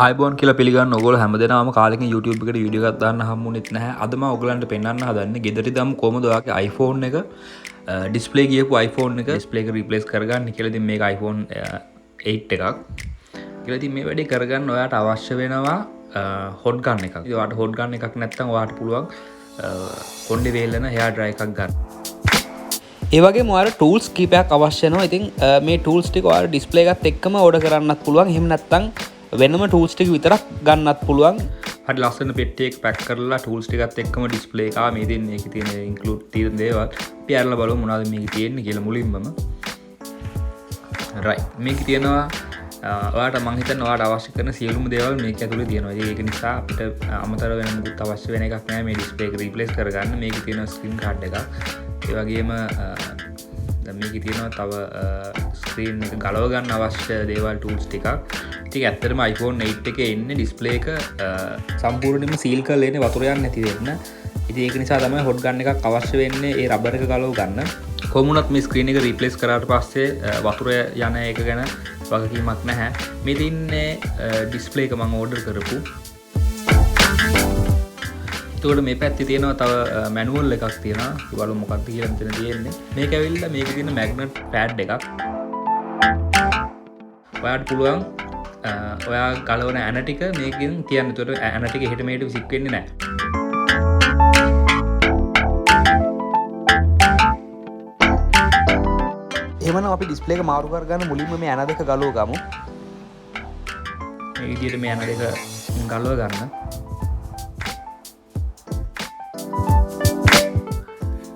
iPhone කියලා පිළිගන්න ඕගොල්ලෝ හැමදේනම කාලෙකින් YouTube එකට වීඩියෝ එකක් දාන්න හම්බුනේත් නැහැ. අද මම ඔයගලන්ට පෙන්වන්න හදන්නේ ගෙදරදී දාමු කොහොමද ඔයාගේ iPhone එක ඩිස්ප්ලේ ගියපු iPhone එක ඩිස්ප්ලේ එක රීප්ලේස් කරගන්න කියලා. ඉතින් මේක iPhone 8 එකක්. කියලා ඉතින් මේ වැඩේ කරගන්න ඔයාට අවශ්‍ය වෙනවා hot gun එකක්. ඉතින් ඔයාට hot gun එකක් නැත්නම් ඔයාට පුළුවන් කොණ්ඩේ වේලන hair dryer එකක් ගන්න. ඒ වගේම ඔයාලට tools කීපයක් අවශ්‍ය වෙනවා. ඉතින් මේ tools ටික ඔයාලා ඩිස්ප්ලේ එකත් එක්කම ඕඩර් කරන්නත් පුළුවන්. එහෙම නැත්නම් වෙනම tools ටික විතරක් ගන්නත් පුළුවන්. හරි ලස්සන පෙට්ටිය එක පැක් කරලා tools ටිකත් එක්කම ඩිස්ප්ලේ එක මේ දෙන්නේ මේකේ තියෙන ඉන්ක්ලූඩ් තියෙන දේවල් අපි අරලා බලමු මොනවද මේකේ තියෙන්නේ කියලා මුලින්මම. රයිට් මේකේ තියෙනවා ඔයාට මම හිතන්නේ ඔයාට අවශ්‍ය කරන සියලුම දේවල් මේක ඇතුලේ තියෙනවා. ඒක නිසා අපිට අමතර වෙන මොකුත් අවශ්‍ය වෙන එකක් නෑ මේ ඩිස්ප්ලේ එක රීප්ලේස් කරගන්න. මේකේ තියෙන ස්ක්‍රීන් කාඩ් එකක්. ඒ වගේම දැන් මේකේ තියෙනවා තව ස්ක්‍රීන් එක ගලව ගන්න අවශ්‍ය දේවල් tools ටිකක්. ඉතින් ඇත්තටම iPhone 8 එකේ එන්නේ ඩිස්ප්ලේ එක සම්පූර්ණයෙන්ම සීල් කරලා එන්නේ වතුර යන්නේ නැති වෙන්න. ඉතින් ඒක නිසා තමයි hot gun එකක් අවශ්‍ය වෙන්නේ ඒ රබර් එක ගලව ගන්න. කොහොම වුණත් මේ ස්ක්‍රීන් එක රීප්ලේස් කරාට පස්සේ වතුර යන එක ගැන වගකීමක් නැහැ. මේ තින්නේ ඩිස්ප්ලේ එක මම ඕඩර් කරපු. එතකොට මේ පැත්තේ තියෙනවා තව මැනුවල් එකක් තියෙනවා. ඒ බලමු මොකක්ද කියලා මෙතන තියෙන්නේ. මේක ඇවිල්ලා මේකේ තියෙන මැග්නට් පෑඩ් එකක්. ඔයාට පුළුවන් ඔයා ගලවන ඇන ටික මේකෙන් තියන්න. එතකොට ඇන ටික එහෙට මෙහෙට විසික් වෙන්නේ නැහැ. එහෙමනම් අපි ඩිස්ප්ලේ එක මාරු කරගන්න මුලින්ම මේ ඇන දෙක ගලව ගමු. මේ විදිහට මේ ඇන දෙක ගලව ගන්න.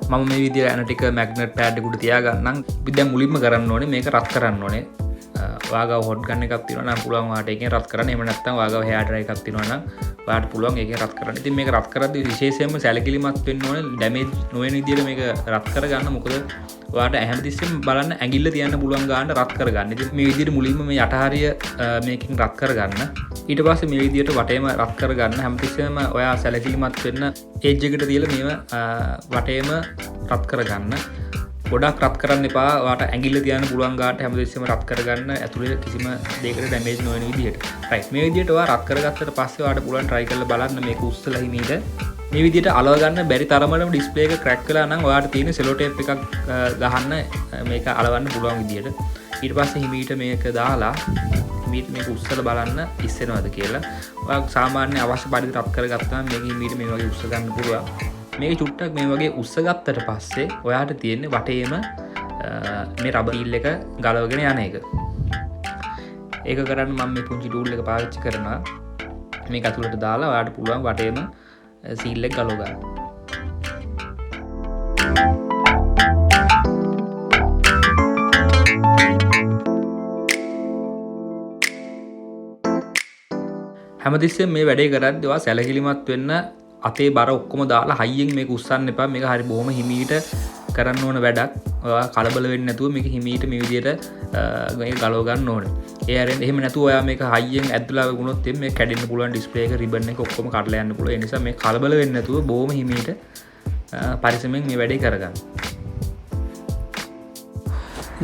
මම මේ විදිහට ඇන ටික මැග්නට් පෑඩ් එකට තියාගන්නම්. අපි දැන් මුලින්ම කරන්න ඕනේ මේක රත් කරන්න ඕනේ. ඔයාගාව hot gun එකක් තියෙනවා නම් පුළුවන් ඔයාට ඒකෙන් රත් කරන්න. එහෙම නැත්නම් ඔයාගාව hair dryer එකක් තියෙනවා නම් ඔයාට පුළුවන් ඒකෙන් රත් කරන්න. ඉතින් මේක රත් කරද්දී විශේෂයෙන්ම සැලකිලිමත් වෙන්න ඕනේ ඩැමේජ් නොවන විදිහට මේක රත් කරගන්න. මොකද ඔයාට හැමතිස්සෙම බලන්න ඇඟිල්ල තියන්න පුළුවන් ගානට රත් කරගන්න. ඉතින් මේ විදිහට මුලින්ම මේ යටහරිය මේකෙන් රත් කරගන්න. ඊට පස්සේ මේ විදිහට වටේම රත් කරගන්න. හැමතිස්සෙම ඔයා සැලකිලිමත් වෙන්න එජ් එකට තියලා මේව වටේම රත් කරගන්න. ගොඩක් රත් කරන්න එපා. ඔයාට ඇඟිල්ල තියන්න පුළුවන් ගානට හැමතිස්සෙම රත් කරගන්න. ඇතුලේ කිසිම දෙයකට ඩැමේජ් නොවන විදිහට. රයිට් මේ විදිහට ඔයා රත් කරගත්තට පස්සේ ඔයාට පුළුවන් try කරලා බලන්න මේක උස්සලා හිමීට මේ විදිහට අලව ගන්න බැරි තරමටම ඩිස්ප්ලේ එක ක්‍රැක් වෙලා නම් ඔයාට තියෙන සෙලෝ ටේප් එකක් ගහන්න මේක අලවන්න පුළුවන් විදිහට. ඊට පස්සේ හිමීට මේක දාලා හිමීට මේක උස්සලා බලන්න ඉස්සෙනවද කියලා. ඔයා සාමාන්‍ය අවශ්‍ය පරිදි රත් කරගත්තාම මේක හිමීට මේ වගේ උස්ස ගන්න පුළුවන්. මේක චුට්ටක් මේ වගේ උස්ස ගත්තට පස්සේ ඔයාට තියෙන්නේ වටේම මේ රබර් රීල් එක ගලවගෙන යන එක. ඒක කරන්න මම මේ පුංචි ටූල් එක පාවිච්චි කරනවා. මේක ඇතුළට දාලා ඔයාට පුළුවන් වටේම සීල් එක ගලව ගන්න. හැමතිස්සෙම මේ වැඩේ කරද්දී ඔයා සැලකිලිමත් වෙන්න. අතේ බර ඔක්කොම දාලා හයියෙන් මේක උස්සන්න එපා. මේක හරි බොහොම හිමීට කරන්න ඕන වැඩක්. ඔයා කලබල වෙන්නේ නැතුව මේක හිමීට මේ විදිහට මේක ගලව ගන්න ඕනේ. ඒ හැරෙන්න එහෙම නැතුව ඔයා මේක හයියෙන් ඇද්දලා වුණොත් මේක කැඩෙන්න පුළුවන්. ඩිස්ප්ලේ එක රිබන් එක ඔක්කොම කඩලා යන්න පුළුවන්. ඒ නිසා මේ කලබල වෙන්නේ නැතුව බොහොම හිමීට පරිස්සමෙන් මේ වැඩේ කරගන්න.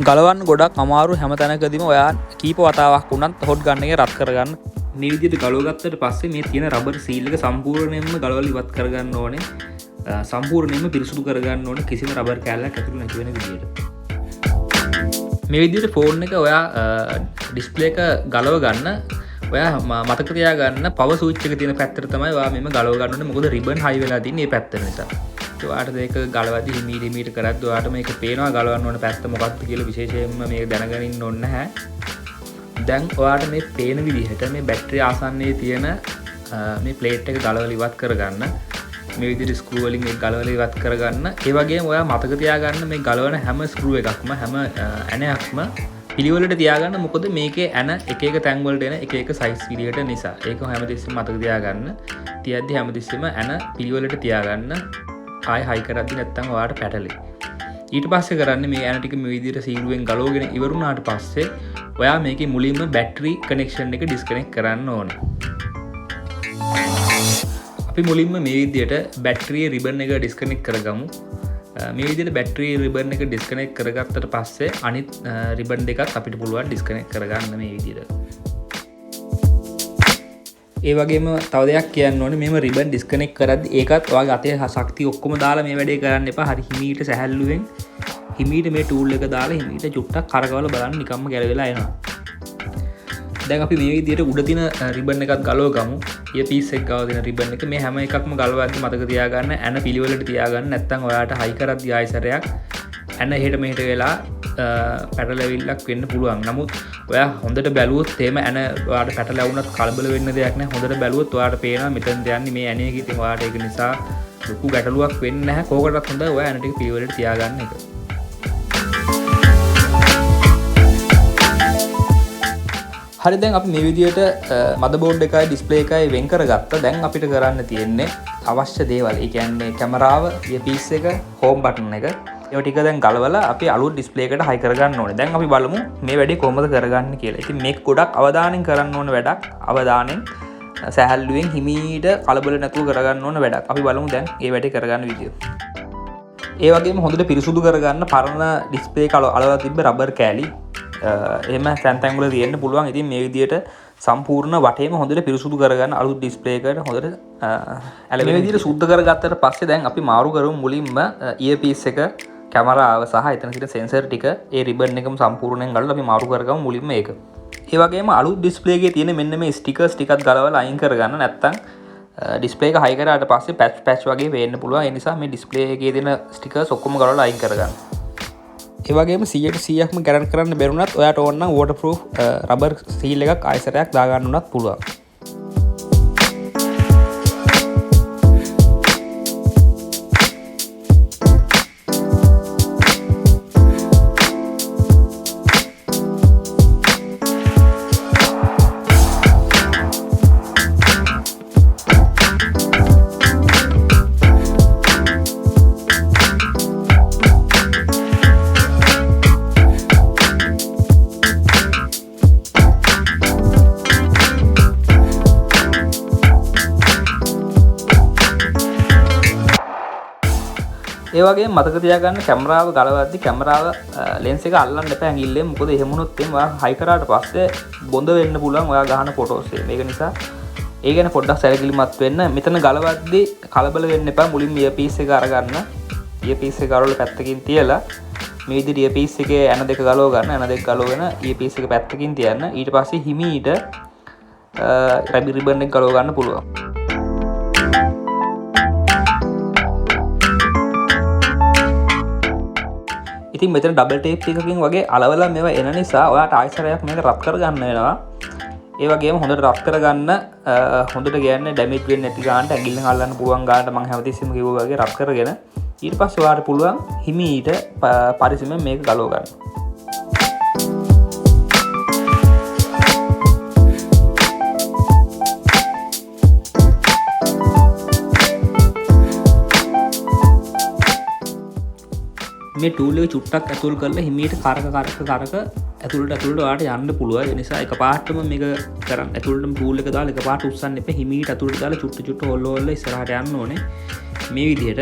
ගලවන්න ගොඩක් අමාරු. හැම තැනකදීම ඔයා කීප වතාවක් වුණත් hot gun එකේ රත් කරගන්න. මේ විදිහට ගලව ගත්තට පස්සේ මේ තියෙන රබර් සීල් එක සම්පූර්ණයෙන්ම ගලවලා ඉවත් කරගන්න ඕනේ. සම්පූර්ණයෙන්ම පිරිසුදු කරගන්න ඕනේ කිසිම රබර් කෑල්ලක් ඇතුළේ නැති වෙන විදිහට. මේ විදිහට ෆෝන් එක ඔයා ඩිස්ප්ලේ එක ගලව ගන්න. ඔයා මතක තියාගන්න පවර් ස්විච් එක තියෙන පැත්තට තමයි ඔයා මෙහෙම ගලව ගන්න ඕනේ. මොකද රිබන් හයි වෙලා තින්නේ මේ පැත්ත නිසා. ඔයාට මේක ගලවද්දි හිමීට කරද්දි ඔයාට මේක පේනවා ගලවන්න ඕන පැත්ත මොකක්ද කියලා විශේෂයෙන්ම මේක දැනගෙන ඉන්න ඕනේ නැහැ. දැන් ඔයාට මේ පේන විදිහට මේ බැටරි ආසන්නයේ තියෙන මේ ප්ලේට් එක ගලවලා ඉවත් කරගන්න. මේ විදිහට ස්ක්‍රූ වලින් ඒක ගලවලා ඉවත් කරගන්න. ඒ වගේම ඔයා මතක තියාගන්න මේ ගලවන හැම ස්ක්‍රූ එකක්ම හැම ඇණයක්ම පිළිවෙලට තියාගන්න. මොකද මේකේ ඇන එක එක තැන් වලට එන එක එක සයිස් විදිහට නිසා. ඒක හැමතිස්සෙම මතක තියාගන්න. තියද්දි හැමතිස්සෙම ඇන පිළිවෙලට තියාගන්න. ආයෙ හයි කරද්දි නැත්තම් ඔයාට පැටලෙයි. ඊට පස්සේ කරන්නේ මේ ඇන ටික මේ විදිහට සීරුවෙන් ගලවගෙන ඉවරුණාට පස්සේ ඔයා මේකේ මුලින්ම බැටරි කනෙක්ෂන් එක ඩිස්කනෙක්ට් කරන්න ඕනේ. අපි මුලින්ම මේ විදිහට බැටරියේ රිබන් එක ඩිස්කනෙක්ට් කරගමු. මේ විදිහට බැටරි රිබන් එක ඩිස්කනෙක්ට් කරගත්තට පස්සේ අනිත් රිබන් දෙකත් අපිට පුළුවන් ඩිස්කනෙක්ට් කරගන්න මේ විදිහට. ඒ වගේම තව දෙයක් කියන්න ඕනේ මෙම රිබන් ඩිස්කනෙක්ට් කරද්දි ඒකත් ඔයාගේ අතේ ශක්තිය ඔක්කොම දාලා මේ වැඩේ කරන්න එපා. හරි හිමීට සැහැල්ලුවෙන් හිමීට මේ ටූල් එක දාලා හිමීට චුට්ටක් කරකවලා බලන්න නිකම්ම ගැලවිලා එනවා. දැන් අපි මේ විදිහට උඩ තියෙන රිබන් එකත් ගලව ගමු. ඉයර්පීස් එක ගාව තියෙන රිබන් එක මේ හැම එකක්ම ගලවද්දි මතක තියාගන්න ඇන පිළිවෙලට තියාගන්න. නැත්නම් ඔයාට හයි කරද්දි ආයෙසරයක් ඇන එහෙට මෙහෙට වෙලා පැටලවිල්ලක් වෙන්න පුළුවන්. නමුත් ඔයා හොඳට බැලුවොත් එහෙම ඇන ඔයාට පැටලවුණත් කලබල වෙන්න දෙයක් නැහැ. හොඳට බැලුවොත් ඔයාට පේනවා මෙතනද යන්නේ මේ ඇණයක. ඉතින් ඔයාට ඒක නිසා ලොකු ගැටලුවක් වෙන්නේ නැහැ. කෝකටත් හොඳයි ඔයා ඇන ටික පිළිවෙලට තියාගන්න එක. හරි දැන් අපි මේ විදිහට මදර්බෝඩ් එකයි ඩිස්ප්ලේ එකයි වෙන් කරගත්තා. දැන් අපිට කරන්න තියෙන්නේ අවශ්‍ය දේවල්. ඒ කියන්නේ කැමරාව, ඉයර්පීස් එක, හෝම් බටන් එක. ඒවා ටික දැන් ගලවලා අපි අලුත් ඩිස්ප්ලේ එකට හයි කරගන්න ඕනේ. දැන් අපි බලමු මේ වැඩේ කොහොමද කරගන්නේ කියලා. ඉතින් මේක ගොඩක් අවධානයෙන් කරන්න ඕන වැඩක්. අවධානයෙන් සැහැල්ලුවෙන් හිමීට කලබල නැතුව කරගන්න ඕන වැඩක්. අපි බලමු දැන් මේ වැඩේ කරගන්න විදිය. ඒ වගේම හොඳට පිරිසුදු කරගන්න පරණ ඩිස්ප්ලේ එක අලවලා තිබ්බ රබර් කෑලි එහෙම තැන් වල තියෙන්න පුළුවන්. ඉතින් මේ විදියට සම්පූර්ණ වටේම හොඳට පිරිසුදු කරගන්න අලුත් ඩිස්ප්ලේ එකට හොඳට මේ විදියට සුද්ධ කරගත්තට පස්සේ දැන් අපි මාරු කරමු මුලින්ම ඉයර්පීස් එක, කැමරාව සහ එතන තියෙන සෙන්සර් ටික ඒ රිබන් එකම සම්පූර්ණයෙන් ගලවලා අපි මාරු කරගමු මුලින්ම ඒක. ඒ වගේම අලුත් ඩිස්ප්ලේ එකේ තියෙන මෙන්න මේ ස්ටිකර්ස් ටිකත් ගලවලා අයින් කරගන්න. නැත්නම් ඩිස්ප්ලේ එක හයි කරාට පස්සේ පැච් වගේ වෙන්න පුළුවන්. ඒ නිසා මේ ඩිස්ප්ලේ එකේ තියෙන ස්ටිකර්ස් ඔක්කොම ගලවලා අයින් කරගන්න. ඒ වගේම 100%ක්ම ගැරන්ටි කරන්න බැරුණත් ඔයාට ඕන නම් වෝටර්ප්‍රූෆ් රබර් සීල් එකක් ආයෙසරයක් දාගන්න උනත් පුළුවන්. ඒ වගේම මතක තියාගන්න කැමරාව ගලවද්දි කැමරාව ලෙන්ස් එක අල්ලන්න එපා ඇඟිල්ලෙන්. මොකද එහෙම වුණොත් එම් ඔයා හයි කරාට පස්සේ බොඳ වෙන්න පුළුවන් ඔයා ගහන ෆොටෝස් එක. මේක නිසා ඒ ගැන පොඩ්ඩක් සැලකිලිමත් වෙන්න. මෙතන ගලවද්දි කලබල වෙන්න එපා. මුලින්ම ඉයර්පීස් එක අරගන්න. ඉයර්පීස් එක අරවල පැත්තකින් තියලා මේ විදිහට ඉයර්පීස් එකේ ඇන දෙක ගලව ගන්න. ඇන දෙක ගලවගෙන ඉයර්පීස් එක පැත්තකින් තියන්න. ඊට පස්සේ හිමීට රබර් රිබන් එක ගලව ගන්න පුළුවන්. ඉතින් මෙතන ඩබල් ටේප් එකකින් වගේ අලවලා මේවා එන නිසා ඔයාට ආයෙසරයක් මේක රබ් කරගන්න වෙනවා. ඒ වගේම හොඳට රබ් කරගන්න හොඳට ගෑන්නේ ඩැමේජ් වෙන්නේ නැති ගානට ඇඟිල්ලෙන් අල්ලන්න පුළුවන් ගානට මම හැමතිස්සෙම කිව්වා වගේ රබ් කරගෙන ඊට පස්සේ ඔයාට පුළුවන් හිමීට පරිස්සමෙන් මේක ගලව ගන්න. මේ ටූල් එක චුට්ටක් ඇතුල් කරලා හිමීට කරක ඇතුළට ඔයාලට යන්න පුළුවන්. ඒ නිසා එකපාරටම මේක කරන්න ඇතුළටම ටූල් එක දාලා එකපාරට උස්සන්න එපා. හිමීට ඇතුළට දාලා චුට්ට හොල්ල ඉස්සරහට යන්න ඕනේ. මේ විදිහට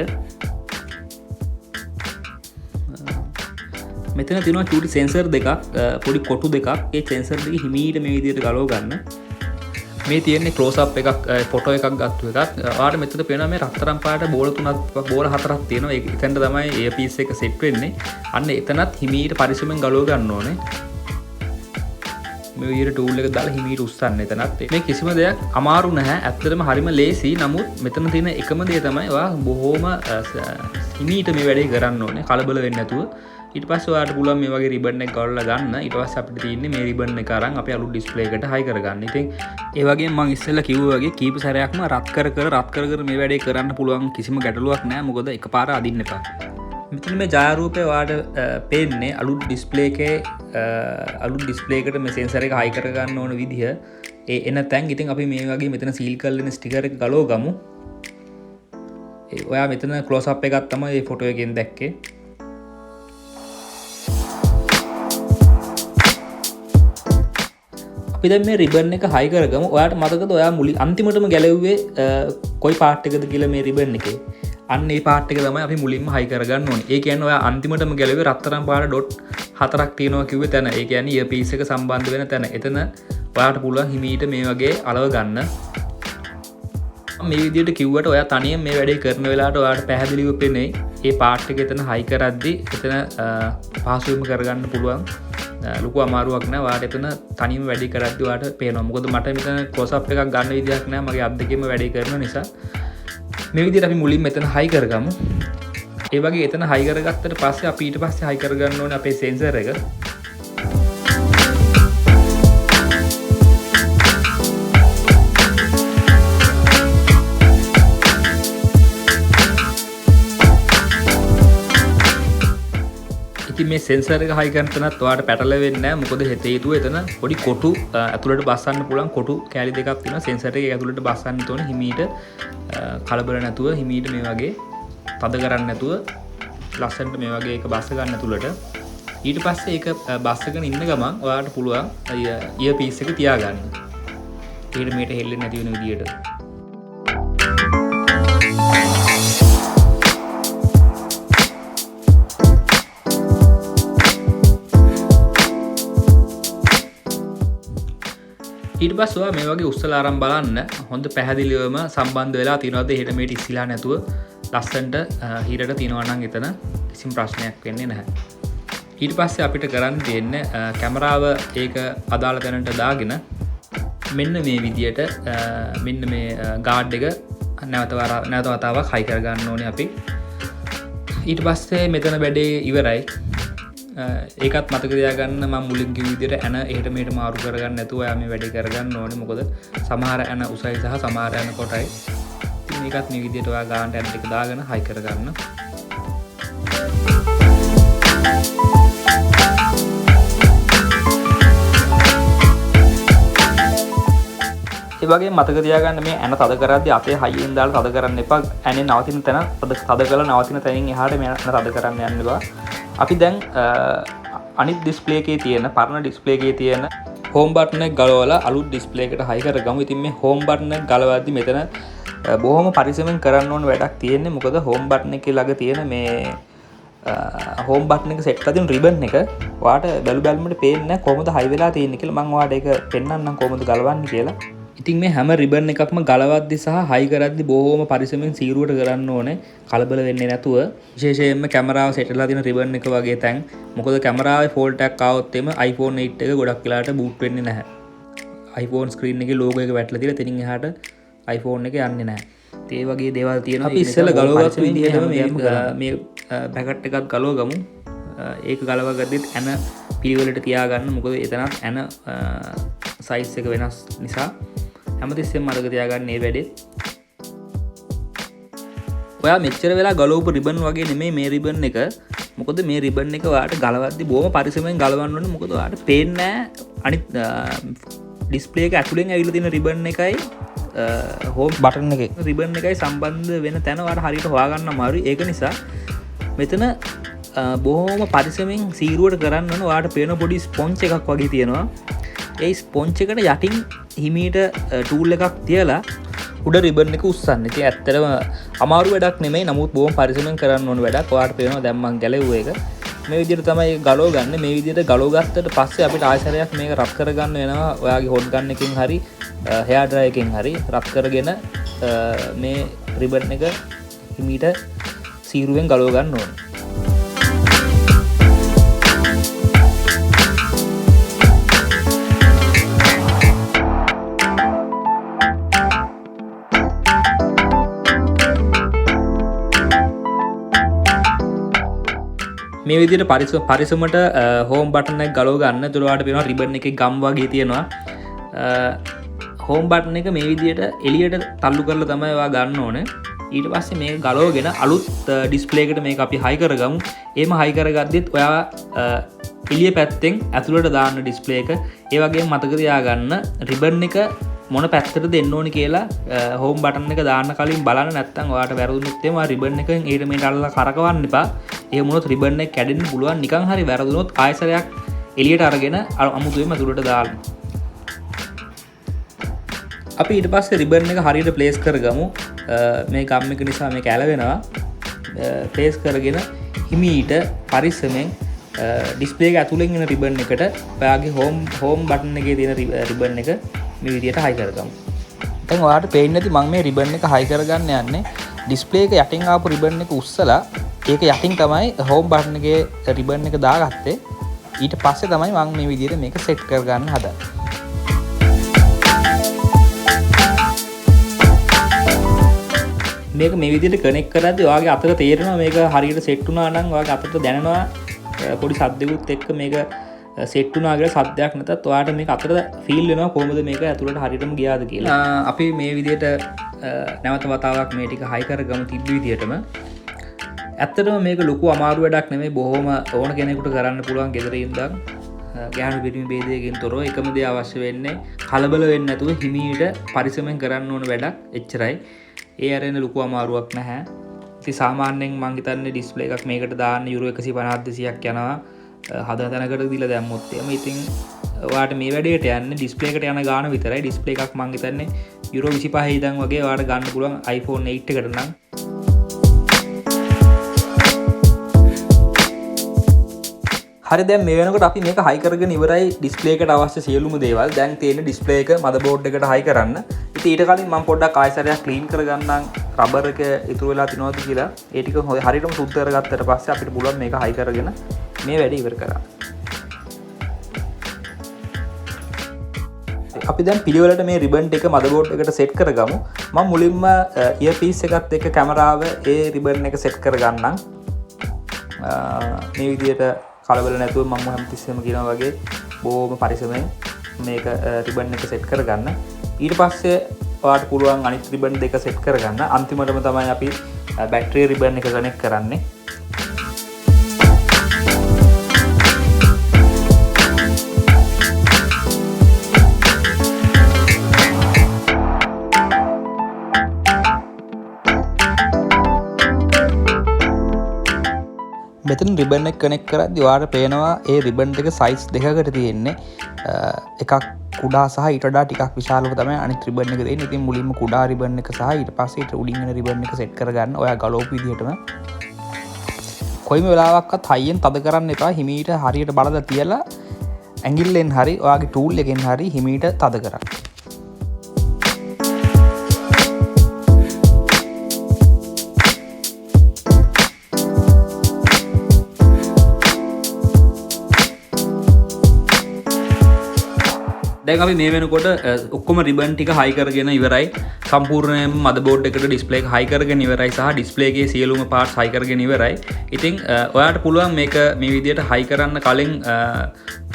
මෙතන තියෙනවා චූටි සෙන්සර් දෙකක්, පොඩි කොටු දෙකක්. ඒ සෙන්සර් දෙක හිමීට මේ විදිහට ගලව ගන්න. මේ තියෙන්නේ ක්ලෝස් අප් එකක්, ෆොටෝ එකක් ගත්තු එකක්. ඔයාලට මෙතන පේනවා මේ රත්තරන් පාට බෝල 3ක් බෝල 4ක් තියෙනවා. ඒක එතනට තමයි ඉයර්පීස් එක සෙට් වෙන්නේ. අන්න එතනත් හිමීට පරිස්සමෙන් ගලව ගන්න ඕනේ. මේ විදිහට ටූල් එක දාලා හිමීට උස්සන්න එතනත්. මේ කිසිම දෙයක් අමාරු නැහැ. ඇත්තටම හරිම ලේසි. නමුත් මෙතන තියෙන එකම දේ තමයි ඔයා බොහොම හිමීට මේ වැඩේ කරන්න ඕනේ. කලබල වෙන්නේ නැතුව. ඊට පස්සේ ඔයාලට පුළුවන් මේ වගේ රිබන් එක ගලවලා ගන්න. ඊට පස්සේ අපිට තියෙන්නේ මේ රිබන් එක අරන් අපි අලුත් ඩිස්ප්ලේ එකට හයි කරගන්න. ඉතින් ඒ වගේම මම ඉස්සෙල්ලා කිව්වා වගේ කීප සැරයක්ම රත් කර මේ වැඩේ කරන්න පුළුවන්. කිසිම ගැටලුවක් නැහැ. මොකද එකපාර අදින්න එපා. මෙතන මේ ඡායාරූපය ඔයාලට පේන්නේ අලුත් ඩිස්ප්ලේ එකේ අලුත් ඩිස්ප්ලේ එකට මේ සෙන්සර් එක හයි කරගන්න ඕන විදිහ. ඒ එන තැන් ඉතින් අපි මේ වගේ මෙතන සීල් කරලා ඉන්න ස්ටිකර් එක ගලව ගමු. ඔයා මෙතන ක්ලෝස් අප් එකක් තමයි මේ ෆොටෝ එකෙන් දැක්කේ. අපි දැන් මේ රිබන් එක හයි කරගමු. ඔයාට මතකද ඔයා මුලින් අන්තිමටම ගැලවුවේ කොයි පාර්ට් එකද කියලා මේ රිබන් එකේ? අන්න ඒ පාර්ට් එක තමයි අපි මුලින්ම හයි කරගන්න ඕනේ. ඒ කියන්නේ ඔයා අන්තිමටම ගැලවුවේ රත්තරන් පාට ඩොට් 4ක් තියෙනවා කිව්වේ තැන. ඒ කියන්නේ ඉයර්පීස් එක සම්බන්ධ වෙන තැන. එතන ඔයාට පුළුවන් හිමීට මේ වගේ අලව ගන්න. මේ විදිහට කිව්වට ඔයා තනියම මේ වැඩේ කරන වෙලාවට ඔයාට පැහැදිලිව පේන්නේ ඒ පාර්ට් එක එතන හයි කරද්දි එතන පහසුවෙන්ම කරගන්න පුළුවන්. ලොකු අමාරුවක් නෑ. ඔයාට එතන තනියම වැඩේ කරද්දි ඔයාට පේනවා. මොකද මට මෙතන ක්ලෝස් අප් එකක් ගන්න විදියක් නෑ. මගේ අත් දෙකෙන්ම වැඩේ කරන නිසා මේ විදිහට අපි මුලින්ම එතන හයි කරගමු. ඒ වගේ එතන හයි කරගත්තට පස්සේ අපි ඊට පස්සේ හයි කරගන්න ඕනේ අපේ සෙන්සර් එක. මේ සෙන්සර් එක හයි කරන තැනත් ඔයාලට පැටලෙන්නේ නැහැ. මොකද හේතුව එතන පොඩි කොටු ඇතුළට බස්සන්න පුළුවන් කොටු කැලි දෙකක් තියෙනවා. සෙන්සර් එකේ ඇතුළට බස්සන්න ඕනේ හිමීට කලබල නැතුව හිමීට මේ වගේ තද කරන්නේ නැතුව ලස්සනට මේ වගේ එක බස්ස ගන්න ඇතුළට. ඊට පස්සේ ඒක බස්සගෙන ඉන්න ගමන් ඔයාලට පුළුවන් ඉයර් පීස් එක තියාගන්න. ඊට මේට හෙල්ලෙන්නේ නැති වෙන විදියට. ඊට පස්සේ ඔයා මේ වගේ උස්සලා අරන් බලන්න හොඳ පැහැදිලිවම සම්බන්ධ වෙලා තියෙනවද එහෙට මේට ඉස්සිලා නැතුව ලස්සනට හිරට තියෙනවා නම් එතන කිසිම ප්‍රශ්නයක් වෙන්නේ නැහැ. ඊට පස්සේ අපිට කරන්න දෙන්නේ කැමරාව ඒක අදාළ තැනට දාගෙන මෙන්න මේ විදියට මෙන්න මේ ගාඩ් එක නැවත වතාවක් හයි කර ගන්න ඕනේ අපි. ඊට පස්සේ මෙතන වැඩේ ඉවරයි. ඒකත් මතක තියාගන්න මම මුලින් කිව්ව විදිහට ඇන එහෙට මෙහෙට මාරු කරගන්න නැතුව ඔයා මේ වැඩේ කරගන්න ඕනේ. මොකද සමහර ඇන උසයි සහ සමහර ඇන කොටයි. ඉතින් මේකත් මේ විදිහට ඔයා ගානට ඇන ටික දාගෙන හයි කරගන්න. ඒ වගේම මතක තියාගන්න මේ ඇන තද කරද්දී අතේ හයියෙන් දාලා තද කරන්න එපා. ඇනේ නවතින තැන තද කරලා නවතින තැනින් එහාට මේ ඇන තද කරන්න යන්න එපා. අපි දැන් අනිත් ඩිස්ප්ලේ එකේ තියෙන පරණ ඩිස්ප්ලේ එකේ තියෙන හෝම් බටන් එක ගලවලා අලුත් ඩිස්ප්ලේ එකට හයි කරගමු. ඉතින් මේ හෝම් බටන් එක ගලවද්දි මෙතන බොහොම පරිස්සමෙන් කරන්න ඕන වැඩක් තියෙන්නේ. මොකද හෝම් බටන් එකේ ළඟ තියෙන මේ හෝම් බටන් එක සෙට් කරලා තියෙන රිබන් එක ඔයාට බැලු බැලමුට පේන්නේ නැහැ කොහොමද හයි වෙලා තියෙන්නේ කියලා. මම ඔයාට ඒක පෙන්නන්නම් කොහොමද ගලවන්නේ කියලා. ඉතින් මේ හැම රිබන් එකක්ම ගලවද්දි සහ හයි කරද්දි බොහොම පරිස්සමෙන් සීරුවට කරන්න ඕනේ. කලබල වෙන්නේ නැතුව. විශේෂයෙන්ම කැමරාව සෙට් වෙලා තියෙන රිබන් එක වගේ තැන්. මොකද කැමරාවේ ෆෝල්ට් එකක් ආවොත් එimhe iPhone 8 එක ගොඩක් වෙලාට බූට් වෙන්නේ නැහැ. iPhone screen එකේ logo එක වැටලා තියලා එතනින් එහාට iPhone එක යන්නේ නැහැ. ඒ වගේ දේවල් තියෙනවා. අපි ඉස්සෙල්ලා ගලවගත්ත විදිහටම මේ පැකට් එකත් ගලවගමු. ඒක ගලවගද්දිත් ඇන පිළිවෙලට තියාගන්න. මොකද එතනත් ඇන සයිස් එක වෙනස් නිසා හැමතිස්සෙම මතක තියාගන්න මේ වැඩේ. ඔයා මෙච්චර වෙලා ගලවපු රිබන් වගේ නෙමෙයි මේ රිබන් එක. මොකද මේ රිබන් එක ඔයාට ගලවද්දි බොහොම පරිස්සමෙන් ගලවන්න ඕනේ. මොකද ඔයාට පේන්නේ නැහැ අනිත් ඩිස්ප්ලේ එක ඇතුලෙන් ඇවිල්ලා තියෙන රිබන් එකයි හෝම් බටන් එකේ රිබන් එකයි සම්බන්ධ වෙන තැන ඔයාට හරියට හොයාගන්න අමාරුයි. ඒක නිසා මෙතන බොහොම පරිස්සමෙන් සීරුවට කරන්න ඕනේ. ඔයාට පේන පොඩි ස්පොන්ජ් එකක් වගේ තියෙනවා. ඒ ස්පොන්ජ් එකට යටින් හිමීට ටූල් එකක් තියලා උඩ රිබන් එක උස්සන්න. ඉතින් ඇත්තටම අමාරු වැඩක් නෙමෙයි. නමුත් බොහොම පරිස්සමෙන් කරන්න ඕන වැඩක්. ඔයාලට පේනවා දැන් මම ගැලෙව්ව එක. මේ විදිහට තමයි ගලව ගන්න. මේ විදිහට ගලව ගත්තට පස්සේ අපිට ආයතරයක් මේක රත් කරගන්න වෙනවා. ඔයාගේ හොට් ගන් එකකින් හරි හෙයාර් ඩ්‍රයර් එකකින් හරි රත් කරගෙන මේ රිබන් එක හිමීට සීරුවෙන් ගලව ගන්න ඕනේ. මේ විදිහට පරිස්සමට හෝම් බටන් එක ගලව ගන්න. එතකොට ඔයාලට පේනවා රිබන් එකේ ගම් වගේ තියෙනවා. හෝම් බටන් එක මේ විදිහට එළියට තල්ලු කරලා තමයි ඔයා ගන්න ඕනේ. ඊට පස්සේ මේක ගලවගෙන අලුත් ඩිස්ප්ලේ එකට මේක අපි හයි කරගමු. එහෙම හයි කරගද්දිත් ඔයා එළිය පැත්තෙන් ඇතුළට දාන්න ඩිස්ප්ලේ එක. ඒ වගේම මතක තියාගන්න රිබන් එක මොන පැත්තට දෙන්න ඕනි කියලා හෝම් බටන් එක දාන්න කලින් බලන්න. නැත්නම් ඔයාට වැරදුනොත් එම රිබන් එකෙන් ඊට මෙහාට අල්ලලා කරකවන්න එපා. එහෙම වුණොත් රිබන් එක කැඩෙන්න පුළුවන්. නිකන් හරි වැරදුනොත් ආයසරයක් එළියට අරගෙන අමුතුවෙන්ම ඇතුළට දාන්න. අපි ඊට පස්සේ රිබන් එක හරියට ප්ලේස් කරගමු. මේ ගම් එක නිසා මේක ඇලවෙනවා. ප්ලේස් කරගෙන හිමීට පරිස්සමෙන් ඩිස්ප්ලේ එක ඇතුලෙන් එන රිබන් එකට ඔයාගේ හෝම් බටන් එකේ තියෙන රිබන් එක මේ විදිහට හයි කරගමු. දැන් ඔයාලට පේන්නේ නැති මම මේ රිබන් එක හයි කරගන්න යන්නේ ඩිස්ප්ලේ එක යටින් ආපු රිබන් එක උස්සලා ඒක යටින් තමයි හෝම් බටන් එකේ රිබන් එක දාගත්තේ. ඊට පස්සේ තමයි මම මේ විදිහට මේක සෙට් කරගන්න හදන්නේ. මේක මේ විදිහට කනෙක්ට් කරද්දී ඔයාගේ අතට තේරෙනවා මේක හරියට සෙට් වුණා නම් ඔයාගේ අතට දැනෙනවා පොඩි සද්දෙකුත් එක්ක මේක සෙට් වුණා කියලා සද්දයක් නැතත් ඔයාට මේක අතට ෆීල් වෙනවා කොහොමද මේක ඇතුළට හරියටම ගියාද කියලා. අපි මේ විදිහට නැවත වතාවක් මේ ටික හයි කරගමු තිබ්බ විදිහටම. ඇත්තටම මේක ලොකු අමාරු වැඩක් නෙමෙයි බොහොම ඕන කෙනෙකුට කරන්න පුළුවන් ගෙදර ඉඳන් ගැහණු පිරිමි ભેදයකින් තොරව එකම දේ අවශ්‍ය වෙන්නේ කලබල වෙන්නේ නැතුව හිමීට පරිස්සමෙන් කරන්න ඕන වැඩක් එච්චරයි. ඒ අරෙන ලොකු අමාරුවක් නැහැ. ඉතින් සාමාන්‍යයෙන් මං හිතන්නේ ඩිස්ප්ලේ එකක් මේකට දාන්න යුරෝ 150 200ක් යනවා. හදන තැනකට දීලා දැම්මොත් එහෙම. ඉතින් ඔයාට මේ වැඩේට යන්නේ ඩිස්ප්ලේ එකට යන ගාණ විතරයි. ඩිස්ප්ලේ එකක් මං හිතන්නේ යුරෝ 25 ඉඳන් වගේ ඔයාට ගන්න පුළුවන් iPhone 8 එකට නම්. හරි දැන් මේ වෙනකොට අපි මේක හයි කරගෙන ඉවරයි ඩිස්ප්ලේ එකට අවශ්‍ය සියලුම දේවල්. දැන් තියෙන ඩිස්ප්ලේ එක මදර්බෝඩ් එකට හයි කරන්න. ඉතින් ඊට කලින් මම පොඩ්ඩක් ආයෙසරයක් ක්ලීන් කරගන්නම් රබර් එක ඉතුරු වෙලා තිනවද කියලා. ඒ ටික හරියටම සුද්ධ කරගත්තට පස්සේ අපිට පුළුවන් මේක හයි කරගෙන මේ වැඩේ ඉවර කරන්න. අපි දැන් පිළිවෙලට මේ රිබන් එක මදර්බෝඩ් එකට සෙට් කරගමු. මම මුලින්ම ඉයර්පීස් එකත් එක්ක කැමරාව ඒ රිබන් එක සෙට් කරගන්නම්. මේ විදිහට කලබල නැතුව මම හැමතිස්සෙම කියනවා වගේ බොහොම පරිස්සමෙන් මේක රිබන් එක සෙට් කරගන්න. ඊට පස්සේ ඔයාලට පුළුවන් අනිත් රිබන් දෙක සෙට් කරගන්න. අන්තිමටම තමයි අපි බැටරි රිබන් එක කනෙක්ට් කරන්නේ. මෙතන රිබන් එක කනෙක්ට් කරද්දී ඔයාලට පේනවා ඒ රිබන් දෙක සයිස් දෙකකට තියෙන්නේ. එකක් කුඩා සහ ඊට වඩා ටිකක් විශාලව තමයි අනිත් රිබන් එක දෙන්නේ. ඉතින් මුලින්ම කුඩා රිබන් එක සහ ඊට පස්සේ ඊට උඩින් එන රිබන් එක සෙට් කරගන්න. ඔයා ගලවපු විදිහටම කොයිම වෙලාවක්වත් හයියෙන් තද කරන්න එපා. හිමීට හරියට බලලා තියලා ඇඟිල්ලෙන් හරි ඔයාගේ ටූල් එකෙන් හරි හිමීට තද කරන්න. දැන් අපි මේ වෙනකොට ඔක්කොම රිබන් ටික හයි කරගෙන ඉවරයි. සම්පූර්ණයෙන්ම මදර්බෝඩ් එකට ඩිස්ප්ලේ එක හයි කරගෙන ඉවරයි සහ ඩිස්ප්ලේ එකේ සියලුම පාර්ට්ස් හයි කරගෙන ඉවරයි. ඉතින් ඔයාලට පුළුවන් මේක මේ විදිහට හයි කරන්න කලින්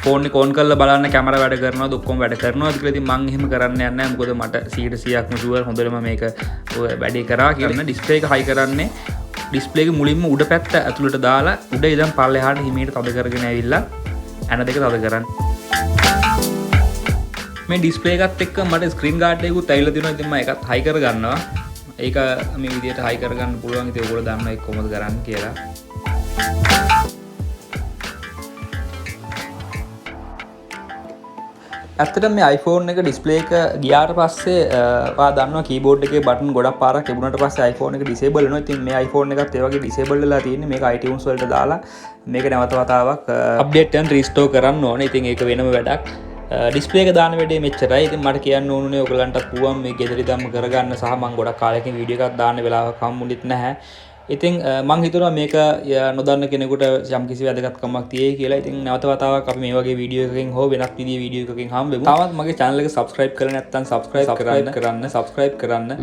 ෆෝන් එක ඕන් කරලා බලන්න කැමරා වැඩ කරනවද ඔක්කොම වැඩ කරනවද කියලා. ඉතින් මම එහෙම කරන්න යන්නේ නැහැ. මොකද මට 100%ක්ම ෂුවර් හොඳටම මේක වැඩේ කරා කියලා. ඩිස්ප්ලේ එක හයි කරන්නේ ඩිස්ප්ලේ එක මුලින්ම උඩ පැත්ත ඇතුළට දාලා උඩ ඉඳන් පල්ලෙහාට හිමීට තද කරගෙන ඇවිල්ලා ඇන දෙක තද කරන්න. මේ ඩිස්ප්ලේ එකත් එක්ක මට ස්ක්‍රීන් ගාඩ් එකකුත් ඇවිල්ලා තියෙනවා. ඉතින් මම ඒකත් හයි කරගන්නවා. ඒක මේ විදිහට හයි කරගන්න පුළුවන්. ඉතින් ඔයගොල්ලෝ දන්නවා ඒක කොහොමද කරන්න කියලා. ඇත්තටම මේ iPhone එක ඩිස්ප්ලේ එක ගියාට පස්සේ ඔයා දන්නවා කීබෝඩ් එකේ බටන් ගොඩක් පාරක් තිබුණාට පස්සේ iPhone එක disable වෙනවා. ඉතින් මේ iPhone එකත් ඒ වගේ disable වෙලා තියෙන්නේ. මේක iTunes වලට දාලා මේක නැවත වතාවක් update and restore කරන්න ඕනේ. ඉතින් ඒක වෙනම වැඩක්. ඩිස්ප්ලේ එක දාන වැඩේ මෙච්චරයි. ඉතින් මට කියන්න ඕනුනේ ඔයගලන්ටත් පුළුවන් මේ ගෙදර ඉඳන්ම කරගන්න සහ මම ගොඩක් කාලෙකින් වීඩියෝ එකක් දාන්න වෙලාවක් හම්බුනෙත් නැහැ. ඉතින් මං හිතනවා මේක නොදන්න කෙනෙකුට යම්කිසි වැදගත්කමක් තියෙයි කියලා. ඉතින් නැවත වතාවක් අපි මේ වගේ වීඩියෝ එකකින් හෝ වෙනත් විදිහේ වීඩියෝ එකකින් හම්බෙමු. තාමත් මගේ channel එක subscribe කරලා නැත්නම් subscribe කරන්න.